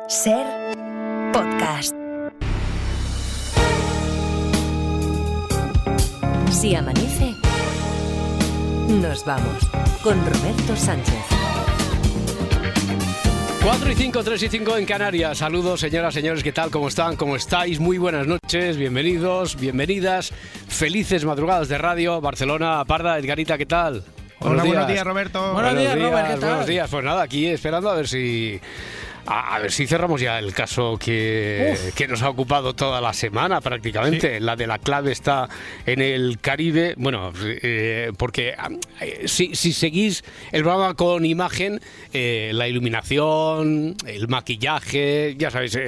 Ser podcast. Si amanece, nos vamos con Roberto Sánchez. 4 y 5, 3 y 5 en Canarias. Saludos, señoras, señores, ¿qué tal? ¿Cómo están? ¿Cómo estáis? Muy buenas noches, bienvenidos, bienvenidas. Felices madrugadas de radio. Barcelona, Parda, Edgarita, ¿qué tal? Hola, buenos días, Roberto. Buenos días, Robert, ¿qué tal? buenos días. Pues nada, aquí esperando a ver si cerramos ya el caso que nos ha ocupado toda la semana prácticamente. Sí. La de la clave está en el Caribe. Bueno, porque si seguís el programa con imagen, la iluminación, el maquillaje, ya sabéis,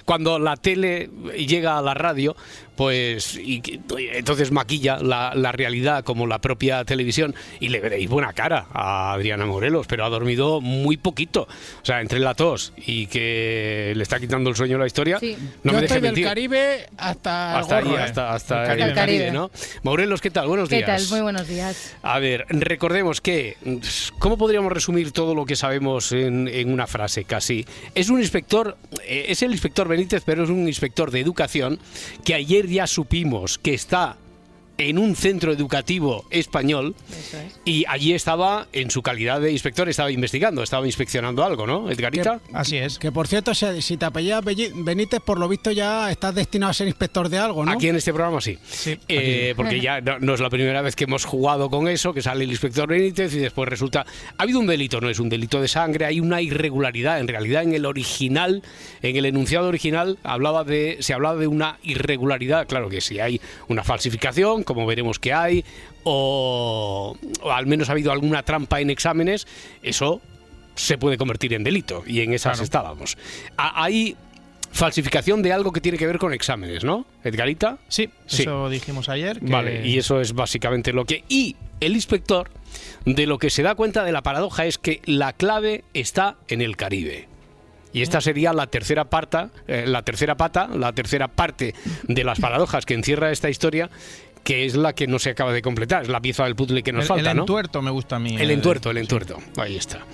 cuando la tele llega a la radio, pues entonces maquilla la realidad como la propia televisión y le veréis buena cara a Adriana Morelos, pero ha dormido muy poquito. O sea, entre la tos y que le está quitando el sueño la historia, sí. No me deje mentir. Del Caribe hasta ahí, hasta el Caribe, ¿no? Morelos, ¿qué tal? Buenos días. ¿Qué tal? Muy buenos días. A ver, recordemos que, ¿cómo podríamos resumir todo lo que sabemos en una frase casi? Es un inspector, es el inspector Benítez, pero es un inspector de educación que ayer ya supimos que está en un centro educativo español. Eso es. Y allí estaba, en su calidad de inspector, estaba investigando, estaba inspeccionando algo, ¿no, Edgarita? Así es. Que por cierto, si te apellidas Benítez, por lo visto ya estás destinado a ser inspector de algo, ¿no? Aquí en este programa sí. Porque ya no es la primera vez que hemos jugado con eso, que sale el inspector Benítez y después resulta... Ha habido un delito, no es un delito de sangre, hay una irregularidad. En realidad, en el original, en el enunciado original, se hablaba de una irregularidad. Claro que si hay una falsificación, como veremos que hay, o al menos ha habido alguna trampa en exámenes, eso se puede convertir en delito, y en esas estábamos. Hay falsificación de algo que tiene que ver con exámenes, ¿no, Edgarita? Sí, eso dijimos ayer. Vale, y eso es básicamente lo que... Y el inspector, de lo que se da cuenta de la paradoja, es que la clave está en el Caribe. Y esta sería la tercera parte de las paradojas que encierra esta historia, que es la que no se acaba de completar, es la pieza del puzzle que nos falta, ¿no? El entuerto me gusta a mí. El entuerto. Ahí está.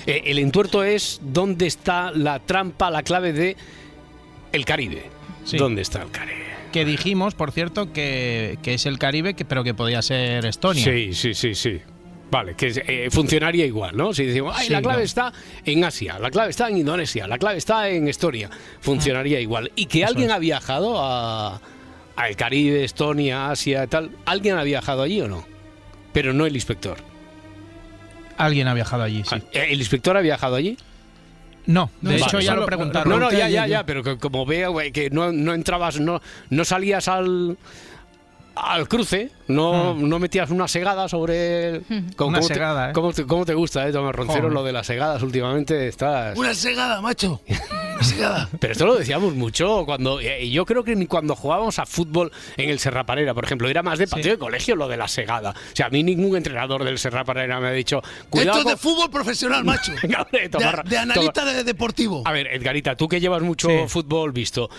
El entuerto es dónde está la trampa, la clave de el Caribe. Sí. ¿Dónde está el Caribe? Que dijimos, por cierto, que es el Caribe, pero que podía ser Estonia. Sí. Vale, que funcionaría igual, ¿no? Si decimos, la clave está en Asia, la clave está en Indonesia, la clave está en Estonia, funcionaría igual. Y que alguien ha viajado al Caribe, Estonia, Asia y tal. ¿Alguien ha viajado allí o no? Pero no el inspector. Alguien ha viajado allí, sí. ¿El inspector ha viajado allí? No, de hecho ya lo preguntaron. No, ya, pero que como veo que no entrabas, no salías al cruce, no metías una segada sobre... Una segada, ¿eh? ¿Cómo te gusta, Tomás Roncero, lo de las segadas últimamente? Estás... ¡Una segada, macho! ¡Una segada! Pero esto lo decíamos mucho cuando... yo creo que cuando jugábamos a fútbol en el Serra Parera, por ejemplo, era más de patio de colegio lo de la segada. O sea, a mí ningún entrenador del Serra Parera me ha dicho... Esto es de fútbol profesional, macho. de analista deportivo. A ver, Edgarita, tú que llevas mucho fútbol visto,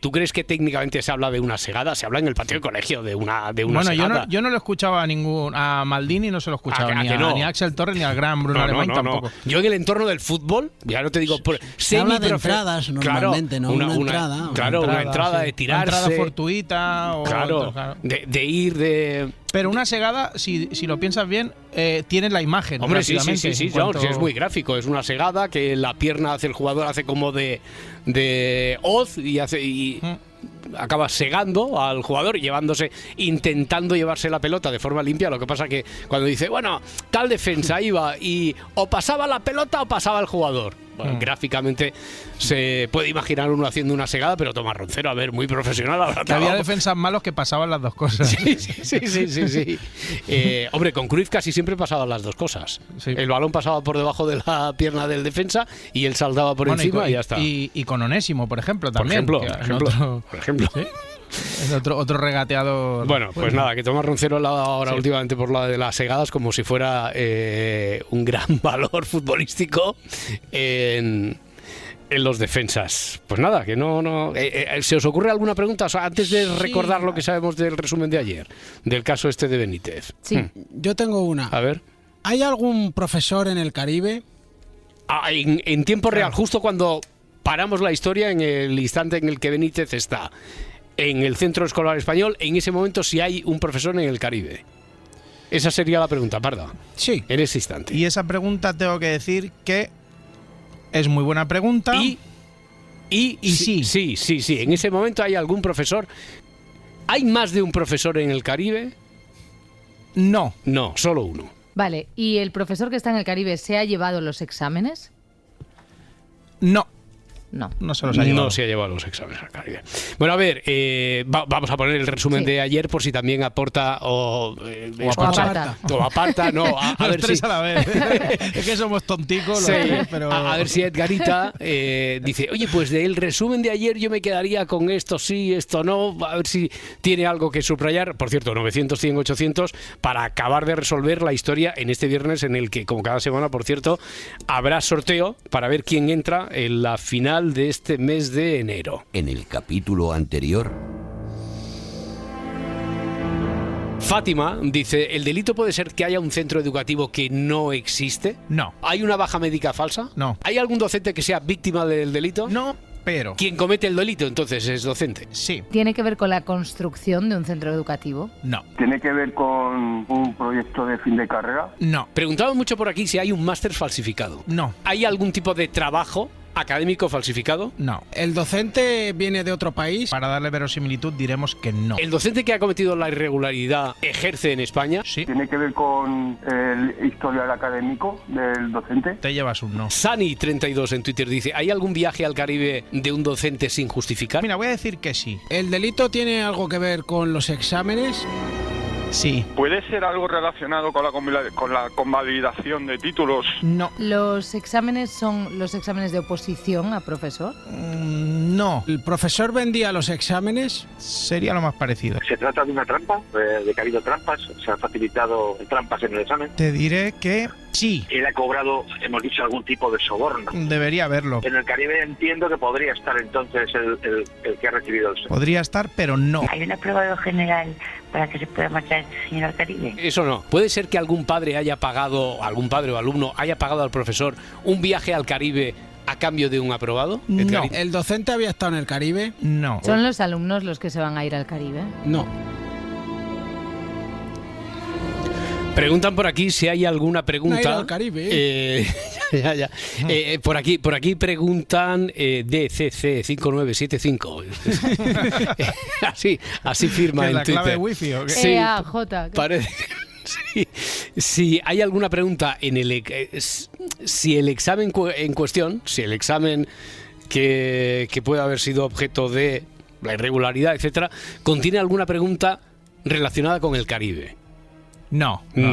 ¿tú crees que técnicamente se habla de una segada? Se habla en el patio de colegio de una segada. Yo no lo escuchaba a Maldini, no se lo escuchaba ni a Axel Torres ni al gran Bruno Alemán tampoco. Yo en el entorno del fútbol, ya no te digo... Se habla de entradas normalmente, ¿no? Una entrada de tirarse. Una entrada fortuita. De ir, de... Pero una segada, si lo piensas bien, tiene la imagen. Hombre, sí, es muy gráfico. Es una segada que la pierna el jugador hace como de hoz y acaba segando al jugador y intentando llevarse la pelota de forma limpia. Lo que pasa que cuando dice, bueno, tal defensa iba y o pasaba la pelota o pasaba el jugador. Bueno, gráficamente se puede imaginar uno haciendo una segada, pero Tomás Roncero, a ver, muy profesional. Que había defensas malos que pasaban las dos cosas. Sí. Hombre, con Cruyff casi siempre pasaban las dos cosas. Sí. El balón pasaba por debajo de la pierna del defensa y él saltaba por encima y ya está. Y con Onésimo, por ejemplo, también. Por ejemplo. ¿Sí? Es otro regateador. Bueno, pues nada, que Tomás Roncero ha dado ahora últimamente por la de las segadas como si fuera un gran valor futbolístico en los defensas. Pues nada, que no. ¿Se os ocurre alguna pregunta? O sea, antes de recordar lo que sabemos del resumen de ayer, del caso este de Benítez. Sí, yo tengo una. A ver. ¿Hay algún profesor en el Caribe? En tiempo real, justo cuando paramos la historia en el instante en el que Benítez está en el Centro Escolar Español, en ese momento si hay un profesor en el Caribe. Esa sería la pregunta, Parda. Sí. En ese instante. Y esa pregunta tengo que decir que es muy buena pregunta. Y sí. En ese momento hay algún profesor. ¿Hay más de un profesor en el Caribe? No. No, solo uno. Vale, ¿y el profesor que está en el Caribe se ha llevado los exámenes? No. No se los ha llevado. No se ha llevado los exámenes al Caribe. Bueno, a ver, vamos a poner el resumen de ayer por si también aporta o aparta. No, a ver tres si... a la vez. Es que somos tonticos. Sí, pero... a ver si Edgarita dice, oye, pues del resumen de ayer yo me quedaría con esto sí, esto no, a ver si tiene algo que subrayar. Por cierto, 900, 100, 800 para acabar de resolver la historia en este viernes en el que, como cada semana, por cierto, habrá sorteo para ver quién entra en la final de este mes de enero. En el capítulo anterior... Fátima dice, ¿el delito puede ser que haya un centro educativo que no existe? No. ¿Hay una baja médica falsa? No. ¿Hay algún docente que sea víctima del delito? No, pero... ¿Quién comete el delito entonces es docente? Sí. ¿Tiene que ver con la construcción de un centro educativo? No. ¿Tiene que ver con un proyecto de fin de carrera? No. Preguntaba mucho por aquí si hay un máster falsificado. No. ¿Hay algún tipo de trabajo académico falsificado? No. ¿El docente viene de otro país? Para darle verosimilitud diremos que no. ¿El docente que ha cometido la irregularidad ejerce en España? Sí. ¿Tiene que ver con el historial académico del docente? Te llevas un no. Sani32 en Twitter dice, ¿hay algún viaje al Caribe de un docente sin justificar? Mira, voy a decir que sí. ¿El delito tiene algo que ver con los exámenes? Sí. ¿Puede ser algo relacionado con la convalidación de títulos? No. ¿Los exámenes son los exámenes de oposición a profesor? No. ¿El profesor vendía los exámenes? Sería lo más parecido. ¿Se trata de una trampa? ¿De que ha habido trampas? ¿Se han facilitado trampas en el examen? Te diré que sí. ¿Él ha cobrado, hemos dicho, algún tipo de soborno? Debería haberlo. En el Caribe entiendo que podría estar entonces el que ha recibido el soborno. Podría estar, pero no. ¿Hay un aprobado general para que se pueda marchar el señor al Caribe? Eso no. ¿Puede ser que algún padre o alumno haya pagado al profesor un viaje al Caribe a cambio de un aprobado? No. ¿El docente había estado en el Caribe? No. ¿Son los alumnos los que se van a ir al Caribe? No. Preguntan por aquí si hay alguna pregunta. No, al Caribe. Por aquí preguntan DCC5975. así firma en ¿La Twitter. clave wifi o qué? Sí, EAJ. parece. Sí. Si hay alguna pregunta en si el examen en cuestión, si el examen que puede haber sido objeto de la irregularidad, etcétera, contiene alguna pregunta relacionada con el Caribe. No tiene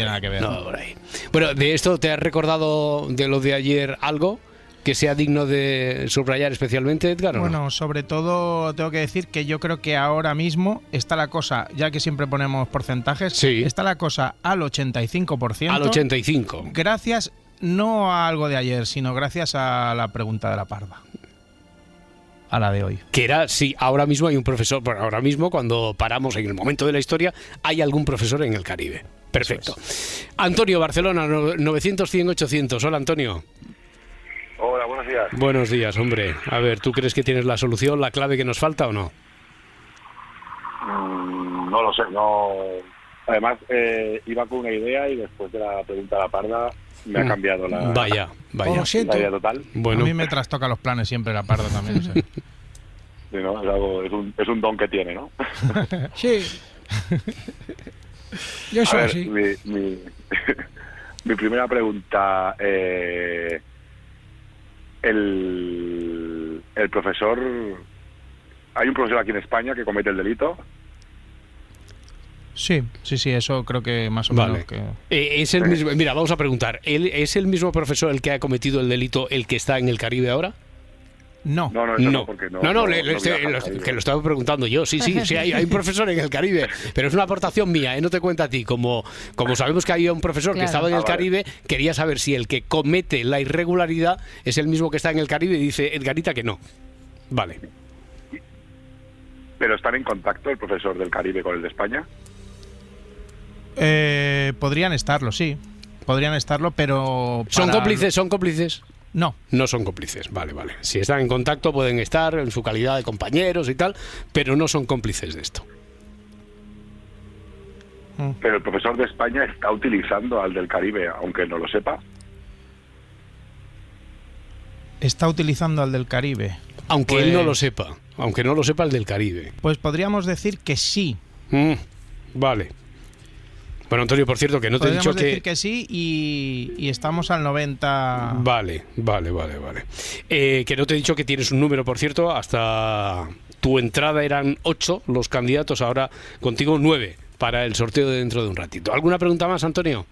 nada que ver. No, por ahí. Bueno, ¿de esto te has recordado de lo de ayer algo que sea digno de subrayar especialmente, Edgar? Bueno, sobre todo tengo que decir que yo creo que ahora mismo está la cosa, ya que siempre ponemos porcentajes, sí, está la cosa al 85%. Al 85%. Gracias, no a algo de ayer, sino gracias a la pregunta de la Parda. A la de hoy. Que era si ahora mismo hay un profesor, bueno, ahora mismo cuando paramos en el momento de la historia, hay algún profesor en el Caribe. Perfecto. Antonio, Barcelona, 900, 100, 800. Hola, Antonio. Hola, buenos días. Buenos días, hombre. A ver, ¿tú crees que tienes la solución, la clave que nos falta o no? No lo sé, no. Además, iba con una idea y después de la pregunta de la Parda me ha cambiado la... Vaya. Lo siento. La idea total. Bueno. A mí me trastoca los planes siempre la Parda también. O sea. Sí, ¿no? Es un don que tiene, ¿no? Sí. Yo soy así. Mi primera pregunta, el profesor, ¿hay un profesor aquí en España que comete el delito? Sí, eso creo que más o vale. menos. Que... ¿Es el mismo? Mira, vamos a preguntar, ¿es el mismo profesor el que ha cometido el delito el que está en el Caribe ahora? No, porque que lo estaba preguntando yo. Sí, hay un profesor en el Caribe, pero es una aportación mía, no te cuenta a ti. Como sabemos que había un profesor que estaba en el Caribe, quería saber si el que comete la irregularidad es el mismo que está en el Caribe, y dice Edgarita que no. Vale. ¿Pero están en contacto el profesor del Caribe con el de España? Podrían estarlo, sí. Podrían estarlo, pero... ¿Son cómplices? No. No son cómplices, vale. Si están en contacto pueden estar en su calidad de compañeros y tal, pero no son cómplices de esto. Pero el profesor de España está utilizando al del Caribe, aunque no lo sepa. Está utilizando al del Caribe. Aunque él no lo sepa. Aunque no lo sepa el del Caribe. Pues podríamos decir que sí. Vale. Bueno, Antonio, por cierto, que no te he dicho podríamos decir que sí y estamos al 90... Vale. Que no te he dicho que tienes un número, por cierto, hasta tu entrada eran 8 los candidatos, ahora contigo 9 para el sorteo de dentro de un ratito. ¿Alguna pregunta más, Antonio?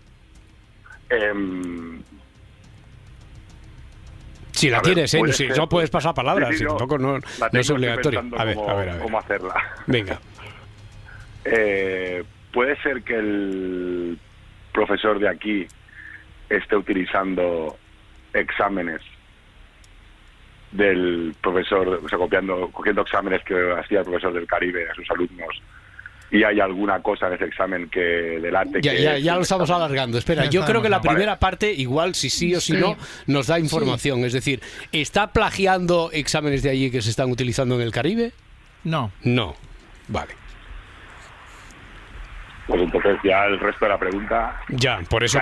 Si la tienes, si no puedes pasar palabras, si tampoco no es obligatorio. A ver. ¿Cómo hacerla? Venga. ¿Puede ser que el profesor de aquí esté utilizando exámenes del profesor, o sea, cogiendo exámenes que hacía el profesor del Caribe a sus alumnos, y hay alguna cosa en ese examen que delate ya lo estamos alargando? Espera, yo creo que la primera parte, igual si sí o si no, nos da información. Es decir, ¿está plagiando exámenes de allí que se están utilizando en el Caribe? No. Vale. Pues entonces ya el resto de la pregunta... Ya, por eso.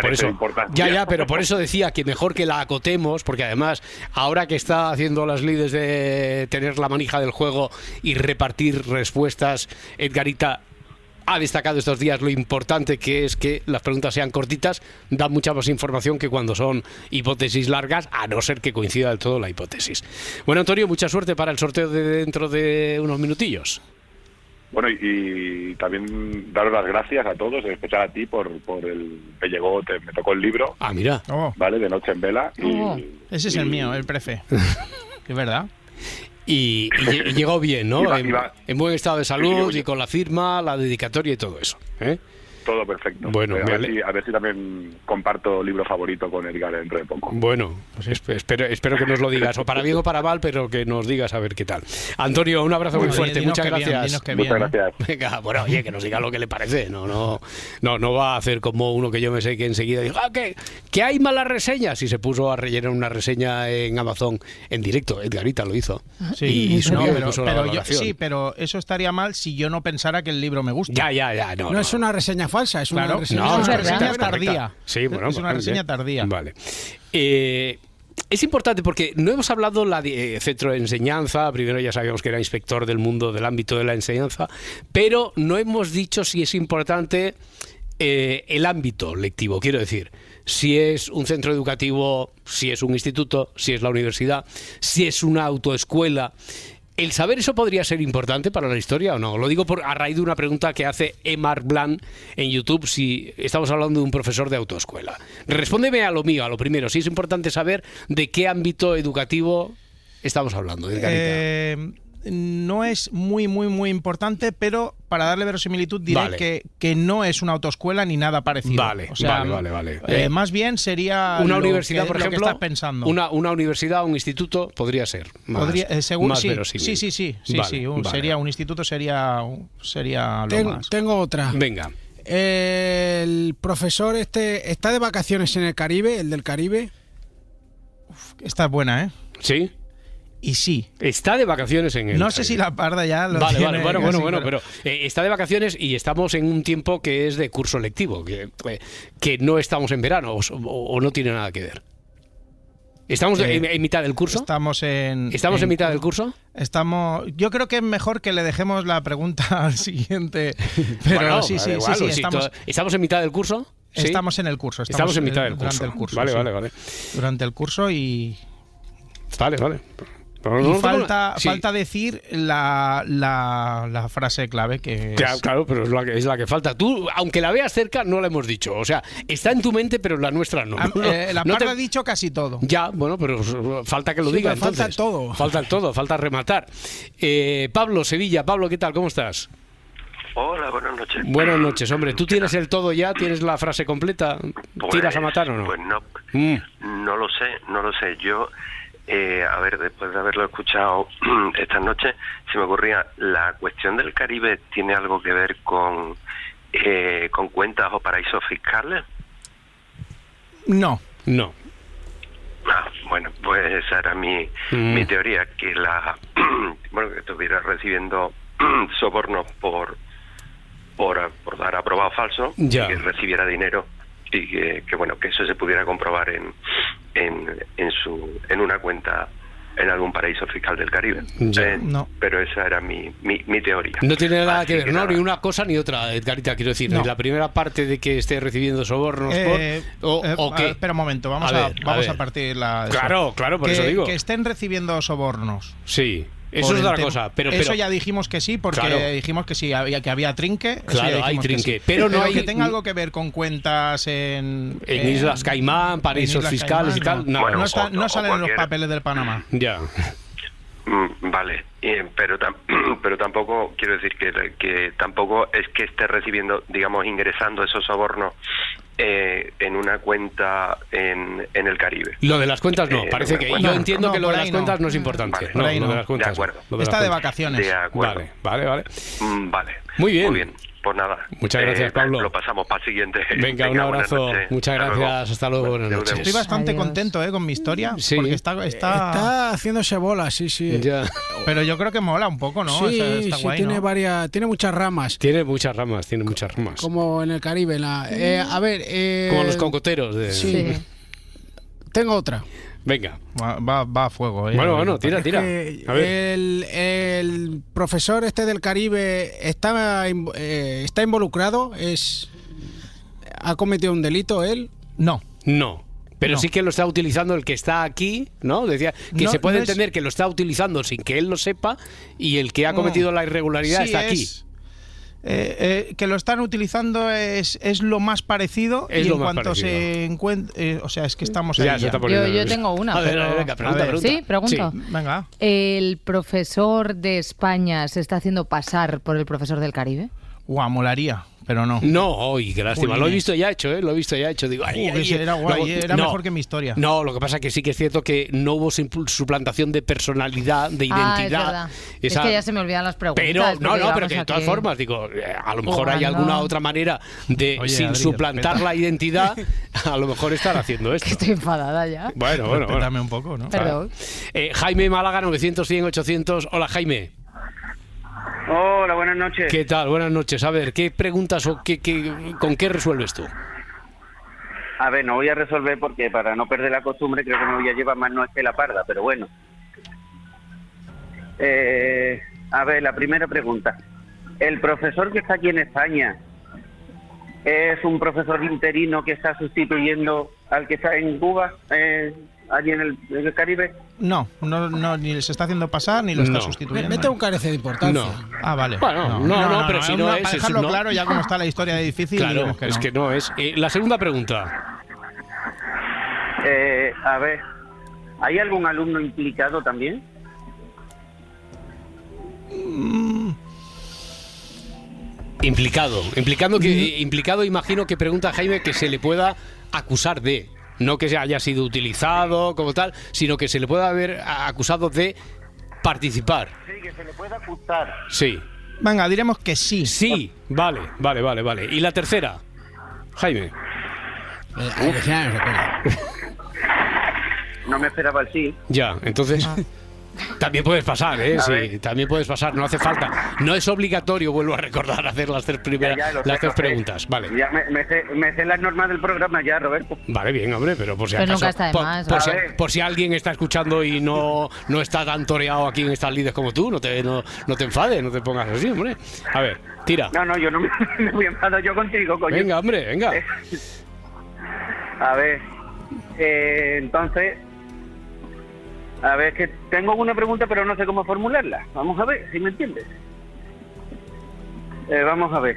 Ya, pero por eso decía que mejor que la acotemos, porque además, ahora que está haciendo las lides de tener la manija del juego y repartir respuestas, Edgarita ha destacado estos días lo importante que es que las preguntas sean cortitas, da mucha más información que cuando son hipótesis largas, a no ser que coincida del todo la hipótesis. Bueno, Antonio, mucha suerte para el sorteo de dentro de unos minutillos. Bueno, y también daros las gracias a todos, en especial a ti por el... Me llegó, me tocó el libro. Ah, mira. Vale, de Noche en Vela. Ese es el mío, el prefe. ¿Es verdad? Y llegó bien, ¿no? En buen estado de salud y con la firma, la dedicatoria y todo eso, ¿eh? Todo perfecto. Bueno, a ver si también comparto libro favorito con Edgar dentro de poco. Bueno, pues espero que nos lo digas, o para bien o para mal, pero que nos digas a ver qué tal. Antonio, un abrazo muy fuerte, muchas gracias. Muchas gracias. Venga, bueno, oye, que nos diga lo que le parece. No va a hacer como uno que yo me sé que enseguida dijo, que hay malas reseñas, y se puso a rellenar una reseña en Amazon en directo. Edgarita lo hizo. Sí, y subió pero eso estaría mal si yo no pensara que el libro me gusta. Ya, no es una reseña falsa, es una reseña tardía. Sí, bueno, es una reseña tardía. Vale. Es importante porque no hemos hablado de centro de enseñanza. Primero ya sabíamos que era inspector del mundo del ámbito de la enseñanza, pero no hemos dicho si es importante el ámbito lectivo. Quiero decir, si es un centro educativo, si es un instituto, si es la universidad, si es una autoescuela. ¿El saber eso podría ser importante para la historia o no? Lo digo a raíz de una pregunta que hace Emar Blan en YouTube, si estamos hablando de un profesor de autoescuela. Respóndeme a lo mío, a lo primero. Si es importante saber de qué ámbito educativo estamos hablando. No es muy importante, pero para darle verosimilitud diré que no es una autoescuela ni nada parecido. Vale. Más bien sería una universidad, por ejemplo, lo que estás pensando. Una universidad, un instituto podría ser más, más verosímil. Sí. Sería un instituto, sería lo más. Tengo otra. Venga. El profesor está de vacaciones en el Caribe, el del Caribe. Esta es buena, ¿eh? Sí. Y sí. Está de vacaciones en el... No sé si la Parda ya lo tiene. Bueno, pero está de vacaciones y estamos en un tiempo que es de curso lectivo, que no estamos en verano o no tiene nada que ver. ¿Estamos en mitad del curso? Estamos en mitad del curso. Yo creo que es mejor que le dejemos la pregunta al siguiente. Pero bueno, sí. ¿Estamos en mitad del curso? ¿Sí? Estamos en el curso. Estamos en mitad del curso. Durante el curso. Vale. Durante el curso y... Vale. Y falta decir la frase clave que es... Claro, pero es la que falta. Tú, aunque la veas cerca, no la hemos dicho. O sea, está en tu mente, pero la nuestra no. La Parda ha dicho casi todo. Ya, bueno, pero falta que lo diga entonces. Falta todo. Falta rematar. Pablo, Sevilla. Pablo, ¿qué tal? ¿Cómo estás? Hola, buenas noches. Buenas noches, hombre. ¿Tú tienes el todo ya? ¿Tienes la frase completa? ¿Tiras a matar o no? Pues no lo sé. Yo... a ver, después de haberlo escuchado esta noche, se me ocurría, ¿la cuestión del Caribe tiene algo que ver con paraísos fiscales? No. Ah, Bueno, pues esa era mi teoría, que que estuviera recibiendo sobornos por dar aprobado falso, y que recibiera dinero, y que eso se pudiera comprobar en una cuenta en algún paraíso fiscal del Caribe. No. Pero esa era mi teoría. No tiene nada que ver, ni una cosa ni otra, Edgarita, quiero decir. No. La primera parte de que esté recibiendo sobornos o qué. Espera un momento, vamos a partir la... Claro, por eso digo. Que estén recibiendo sobornos. Sí. Eso es otra cosa, pero eso ya dijimos que sí, porque dijimos que sí, que había trinque. Claro, hay trinque, sí. pero no hay que tenga algo que ver con cuentas en Islas Caimán, paraísos fiscales y tal. No salen en los papeles del Panamá. Ya. Vale, pero tampoco quiero decir que tampoco es que esté recibiendo, digamos, ingresando esos sobornos en una cuenta en el Caribe. Lo de las cuentas no, parece que yo entiendo que lo de las cuentas no es importante. Vale, lo de las cuentas. De acuerdo. Está de vacaciones. De acuerdo. Vale. Vale. Muy bien. Pues nada. Muchas gracias, Pablo. Lo pasamos para el siguiente. Venga, un abrazo. Muchas gracias. Hasta luego. Buenas noches. Estoy bastante contento con mi historia. Sí. Porque está haciéndose bola, sí. Ya. Pero yo creo que mola un poco, ¿no? Sí, está guay, tiene ¿no? tiene muchas ramas. Tiene muchas ramas. Como en el Caribe. Como los cocoteros. Sí. Tengo otra. Venga. Va a fuego. Bueno, tira. A ver. El profesor del Caribe está involucrado. ¿Ha cometido un delito él? No. Pero sí que lo está utilizando el que está aquí, ¿no? Decía que se puede entender que lo está utilizando sin que él lo sepa, y el que ha cometido la irregularidad está aquí. Que lo están utilizando es lo más parecido, y en cuanto se encuentra, o sea, es que estamos ahí. Yo tengo una. Venga, pregunta. Sí, pregunto. Sí, venga. ¿El profesor de España se está haciendo pasar por el profesor del Caribe? Molaría, pero no. No, qué lástima. Lo he visto ya hecho, Digo, era guay, era mejor que mi historia. No, lo que pasa es que sí que es cierto que no hubo suplantación de personalidad, de identidad. Es que ya se me olvidan las preguntas. Pero que de todas formas, digo, a lo mejor hay alguna otra manera de, sin suplantar la identidad, a lo mejor estar haciendo esto. Que estoy enfadada ya. Bueno. Respétame un poco, ¿no? Perdón. Jaime Málaga, 900-100-800. Hola, Jaime. Hola, buenas noches. ¿Qué tal? Buenas noches. A ver, ¿qué preguntas o con qué resuelves tú? A ver, no voy a resolver porque para no perder la costumbre creo que me voy a llevar más nuez que la parda, pero bueno. A ver, la primera pregunta. ¿El profesor que está aquí en España es un profesor interino que está sustituyendo al que está en Cuba, allí en el Caribe? No, ni se está haciendo pasar ni lo está sustituyendo. Mete un carece de importancia. No. Vale. Bueno, no, pero si no es... Para dejarlo claro, ya como está la historia de difícil... Claro, es que no es. La segunda pregunta. A ver, ¿hay algún alumno implicado también? Implicado, imagino que pregunta Jaime que se le pueda acusar de... No que haya sido utilizado como tal, sino que se le pueda haber acusado de participar. Sí, que se le pueda acusar. Sí. Venga, diremos que sí. Sí, vale. ¿Y la tercera? Jaime. No me esperaba el sí. Ya, entonces... También puedes pasar, sí, también puedes pasar, no hace falta. No es obligatorio, vuelvo a recordar, hacer las tres preguntas. Vale. Ya me sé las normas del programa ya, Roberto. Vale, bien, hombre, pero por si acaso, nunca está de más, por si alguien está escuchando y no está tan toreado aquí en estas lides como tú, no te enfades, no te pongas así, hombre. A ver, tira. No, yo no me voy a enfadar yo contigo, coño. Venga, hombre, venga. A ver, entonces... A ver, que tengo una pregunta pero no sé cómo formularla. Vamos a ver, si me entiendes. Vamos a ver.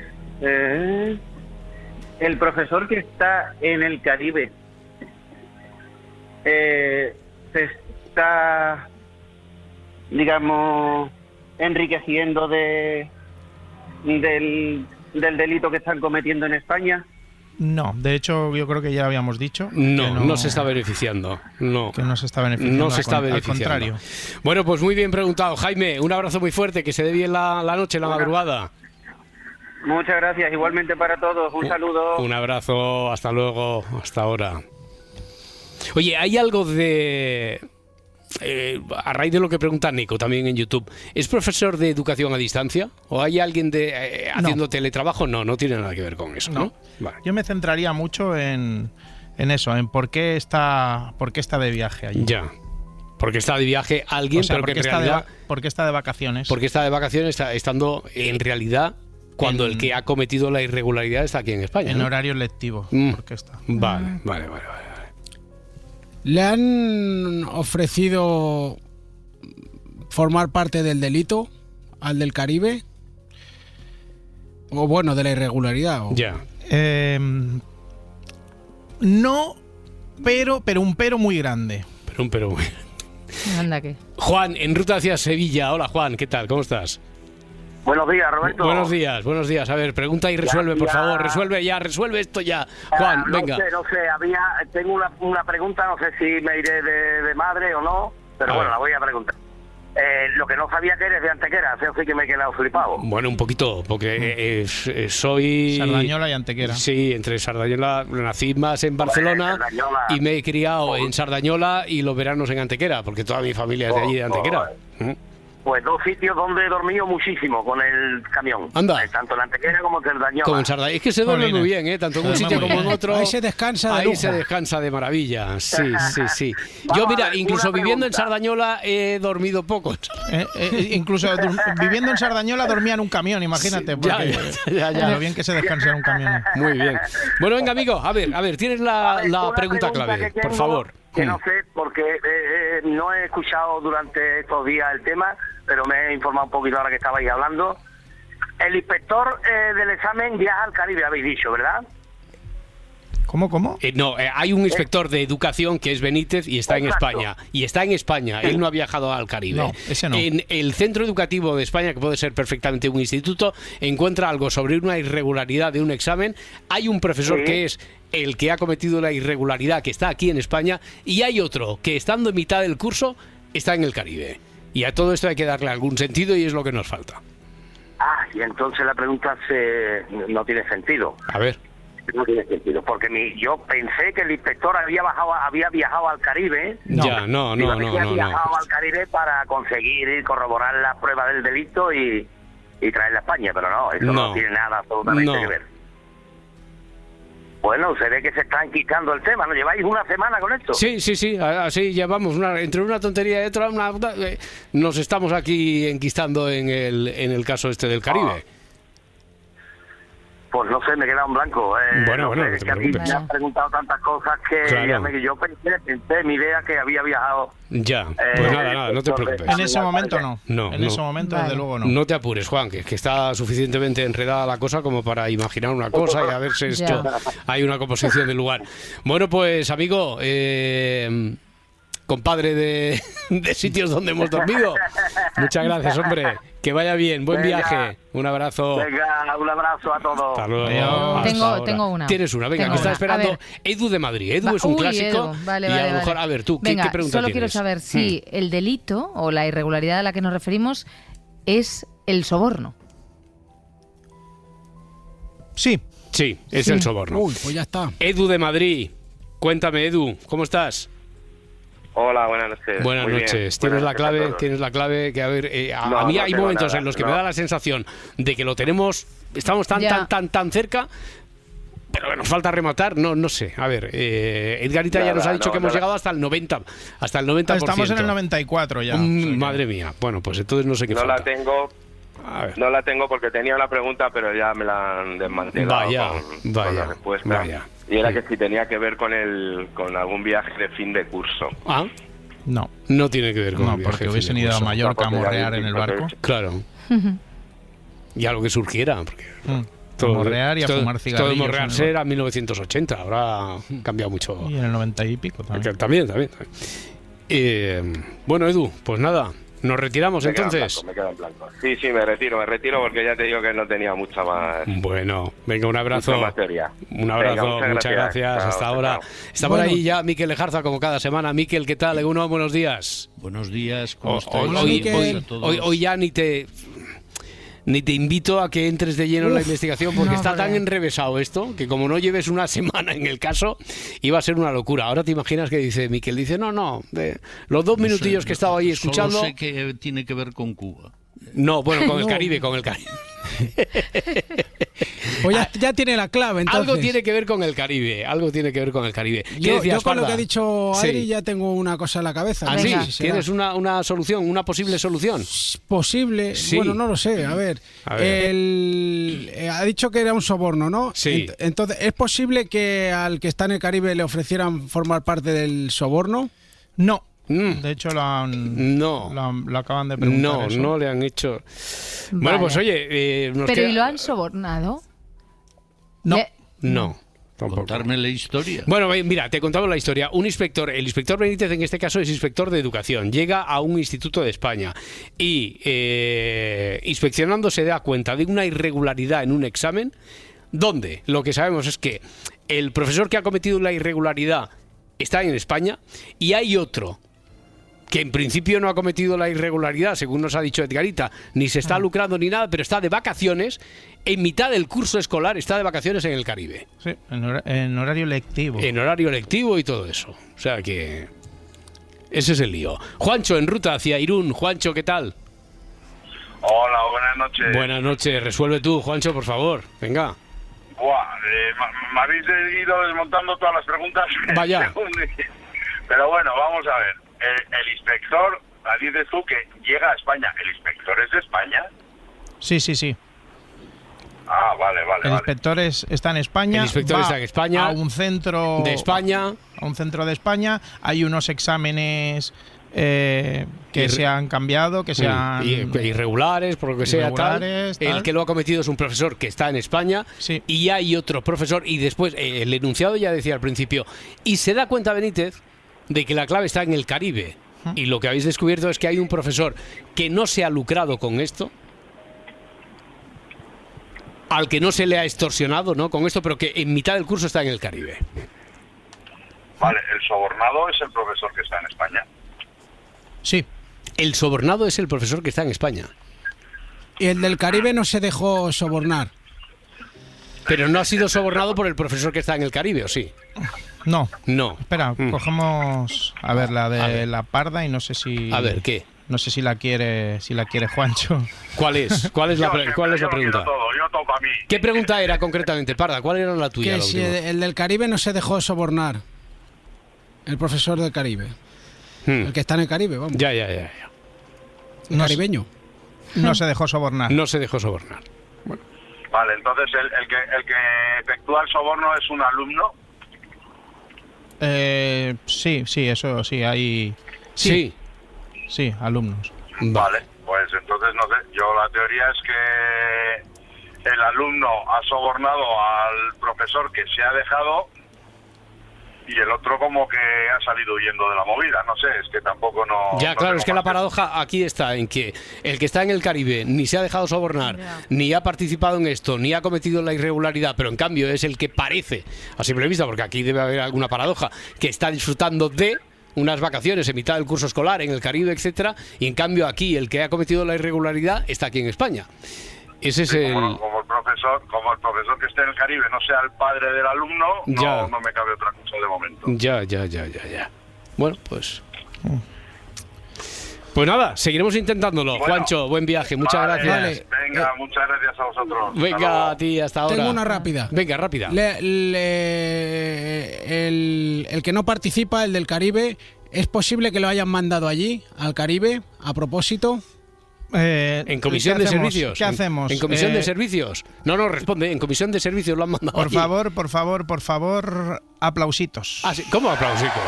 El profesor que está en el Caribe se está, digamos, enriqueciendo del delito que están cometiendo en España. No, de hecho yo creo que ya habíamos dicho. No se está beneficiando. No. Que no se está beneficiando. No se está beneficiando. Al contrario. Bueno, pues muy bien preguntado, Jaime. Un abrazo muy fuerte, que se dé bien la noche, la madrugada. Muchas gracias, igualmente para todos. Un saludo. Un abrazo, hasta luego, hasta ahora. Oye, hay algo de... a raíz de lo que pregunta Nico también en YouTube, ¿es profesor de educación a distancia? ¿O hay alguien haciendo teletrabajo? No tiene nada que ver con eso, ¿no? Vale. Yo me centraría mucho en eso, en por qué está de viaje allí. Ya. Porque está de viaje alguien, pero que en realidad... ¿Por qué está de vacaciones? Porque está de vacaciones, estando en realidad cuando el que ha cometido la irregularidad está aquí en España. En horario lectivo. ¿Por qué está? Vale. ¿Le han ofrecido formar parte del delito al del Caribe? O bueno, de la irregularidad. Ya. No, pero un pero muy grande. Pero muy grande. Anda que. Juan, en ruta hacia Sevilla. Hola, Juan, ¿qué tal? ¿Cómo estás? Buenos días, Roberto. Buenos días. A ver, pregunta y resuelve, por favor. Resuelve esto ya. Juan, venga. No sé, tengo una pregunta, no sé si me iré de madre o no, pero bueno, la voy a preguntar. Lo que no sabía que eres de Antequera, así que me he quedado flipado. Bueno, un poquito, porque soy... Sardañola y Antequera. Sí, entre Sardañola, nací más en Barcelona y me he criado en Sardañola y los veranos en Antequera, porque toda mi familia es de allí, de Antequera. Pues 2 sitios donde he dormido muchísimo con el camión. Anda. Tanto en Antequera como en Sardañola. Como en Sardañola. Es que se duerme muy bien, tanto en un sitio como en otro. Ahí se descansa de lujo. Ahí se descansa de maravilla. Sí. Yo, mira, incluso viviendo en Sardañola he dormido poco. Incluso viviendo en Sardañola dormía en un camión, imagínate. Ya. Lo bien que se descansa en un camión. Muy bien. Bueno, venga, amigo, a ver, tienes la pregunta clave, por favor. Que no sé, porque no he escuchado durante estos días el tema, pero me he informado un poquito ahora que estabais hablando. El inspector del examen viaja al Caribe, habéis dicho, ¿verdad? ¿Cómo? No, hay un inspector de educación que es Benítez y está en España. Él no ha viajado al Caribe. No, ese no. En el centro educativo de España, que puede ser perfectamente un instituto, encuentra algo sobre una irregularidad de un examen. Hay un profesor que es el que ha cometido la irregularidad, que está aquí en España, y hay otro que, estando en mitad del curso, está en el Caribe. Y a todo esto hay que darle algún sentido y es lo que nos falta. Y entonces la pregunta no tiene sentido. A ver. No tiene sentido, porque yo pensé que el inspector había viajado al Caribe. No. Había viajado al Caribe para conseguir corroborar la prueba del delito y traerla a España, pero no, eso no tiene nada absolutamente que ver. Bueno, se ve que se está enquistando el tema, ¿no? ¿Lleváis una semana con esto? Sí, así llevamos, entre una tontería y otra, nos estamos aquí enquistando en el caso este del Caribe. Pues no sé, me he quedado en blanco. Bueno, no sé, es que a mí me han preguntado tantas cosas que yo pensé mi idea que había viajado. Ya, pues nada, no te preocupes. En ese momento no. Ese momento, desde luego, no. No te apures, Juan, que está suficientemente enredada la cosa como para imaginar una cosa y a ver si esto hay una composición del lugar. Bueno, pues, amigo, compadre de sitios donde hemos dormido, muchas gracias, hombre. Que vaya bien, buen viaje. Un abrazo. Venga, un abrazo a todos. Hasta luego. Tengo una. Tienes una, venga, que está esperando Edu de Madrid. Edu es un clásico. Vale, y a lo mejor, a ver, tú, venga, ¿qué pregunta solo tienes? Quiero saber si el delito o la irregularidad a la que nos referimos es el soborno. Sí, es el soborno. Uy, pues ya está. Edu de Madrid. Cuéntame, Edu, ¿cómo estás? Hola, buenas noches. Buenas noches. ¿Tienes la clave? Que a ver, a mí hay momentos en los que me da la sensación de que estamos tan cerca, pero nos falta rematar, no sé. A ver, Edgarita ya nos ha dicho que hemos llegado hasta el 90%. Estamos en el 94 ya. Madre mía. Bueno, pues entonces no sé qué falta. No la tengo porque tenía una pregunta, pero ya me la han desmantelado con la respuesta. Vaya. Y era que si tenía que ver con algún viaje de fin de curso. No tiene que ver con viaje porque hubiesen ido a Mallorca a morrear en el barco. Claro. Y algo que surgiera, porque morrear y a fumar cigarrillos. Todo de morrearse era 1980, ahora ha cambiado mucho. Y en el 90 y pico también. También. Bueno, Edu, pues nada. ¿Nos retiramos entonces? Me quedo en blanco. Sí, me retiro porque ya te digo que no tenía mucha más... Bueno, venga, un abrazo. Mucha más teoría. Un abrazo, muchas gracias. Chao, hasta ahora. Está por ahí ya Miquel Lejarza, como cada semana. Miquel, ¿qué tal? Buenos días. Buenos días, ¿cómo estáis? Hoy ya ni te... ni te invito a que entres de lleno en la investigación porque está tan enrevesado esto que como no lleves una semana en el caso iba a ser una locura. Ahora te imaginas que dice Miquel, dice no, los 2 minutillos que he estado ahí escuchando... Solo sé que tiene que ver con Cuba. No, bueno, con el Caribe. Pues ya tiene la clave, entonces. Algo tiene que ver con el Caribe. Yo con lo que ha dicho Adri ya tengo una cosa en la cabeza. ¿Ah, sí? ¿Tienes una solución, una posible solución? Posible, sí. Bueno, no lo sé, a ver. Ha dicho que era un soborno, ¿no? Sí. Entonces, ¿es posible que al que está en el Caribe le ofrecieran formar parte del soborno? No. De hecho, lo acaban de preguntar. No le han hecho. Vale. Bueno, pues oye. ¿Pero y lo han sobornado? No. Tampoco. Contarme la historia. Bueno, mira, te contamos la historia. El inspector Benítez en este caso es inspector de educación. Llega a un instituto de España y inspeccionando se da cuenta de una irregularidad en un examen donde lo que sabemos es que el profesor que ha cometido la irregularidad está en España y hay otro que en principio no ha cometido la irregularidad, según nos ha dicho Edgarita, ni se está lucrando ni nada, pero está de vacaciones, en mitad del curso escolar, está de vacaciones en el Caribe. Sí, en horario lectivo. En horario lectivo y todo eso. O sea que ese es el lío. Juancho, en ruta hacia Irún. Juancho, ¿qué tal? Hola, buenas noches. Buenas noches. Resuelve tú, Juancho, por favor. Venga. Me habéis ido desmontando todas las preguntas. Vaya. Pero bueno, vamos a ver. El inspector, dices tú que llega a España. ¿El inspector es de España? Sí. Ah, vale. El inspector está en España. El inspector está en España. A un centro de España. A un centro de España. Hay unos exámenes que se han cambiado, que sean irregulares, por lo que sea, tal. El que lo ha cometido es un profesor que está en España y hay otro profesor. Y después, el enunciado ya decía al principio, y se da cuenta Benítez de que la clave está en el Caribe. Y lo que habéis descubierto es que hay un profesor que no se ha lucrado con esto, al que no se le ha extorsionado, ¿no?, con esto, pero que en mitad del curso está en el Caribe. Vale, el sobornado es el profesor que está en España. Sí. El sobornado es el profesor que está en España. Y el del Caribe no se dejó sobornar. Pero no ha sido sobornado por el profesor que está en el Caribe, ¿o sí? No. Espera, cogemos a ver la de la parda y no sé si... A ver, ¿qué? No sé si la quiere Juancho. ¿Cuál es la pregunta? Yo toco a mí. ¿Qué pregunta era concretamente, Parda? ¿Cuál era la tuya? Que si el del Caribe no se dejó sobornar. El profesor del Caribe. El que está en el Caribe, vamos. Ya. El caribeño. No se dejó sobornar. No se dejó sobornar. Bueno. Vale, entonces el que efectúa el soborno es un alumno. Sí, eso sí, hay... Sí, alumnos. Vale, pues entonces no sé, yo la teoría es que el alumno ha sobornado al profesor que se ha dejado y el otro como que ha salido huyendo de la movida, no sé, es que tampoco no... Ya, claro, es que la paradoja aquí está en que el que está en el Caribe ni se ha dejado sobornar, ni ha participado en esto, ni ha cometido la irregularidad, pero en cambio es el que parece, a simple vista, porque aquí debe haber alguna paradoja, que está disfrutando de unas vacaciones en mitad del curso escolar en el Caribe, etcétera, y en cambio aquí el que ha cometido la irregularidad está aquí en España. Ese es como el profesor que esté en el Caribe no sea el padre del alumno, no me cabe otra cosa de momento. Ya. Bueno, pues nada, seguiremos intentándolo. Bueno, Juancho, buen viaje, muchas gracias. Venga, muchas gracias a vosotros. Venga, a ti, hasta ahora. Tengo una rápida. Venga, rápida. El que no participa, el del Caribe, ¿es posible que lo hayan mandado allí, al Caribe, a propósito? ¿En comisión de servicios? ¿Qué hacemos? ¿En comisión de servicios? No, responde. En comisión de servicios lo han mandado. Por favor, aplausitos. ¿Sí? ¿Cómo aplausitos?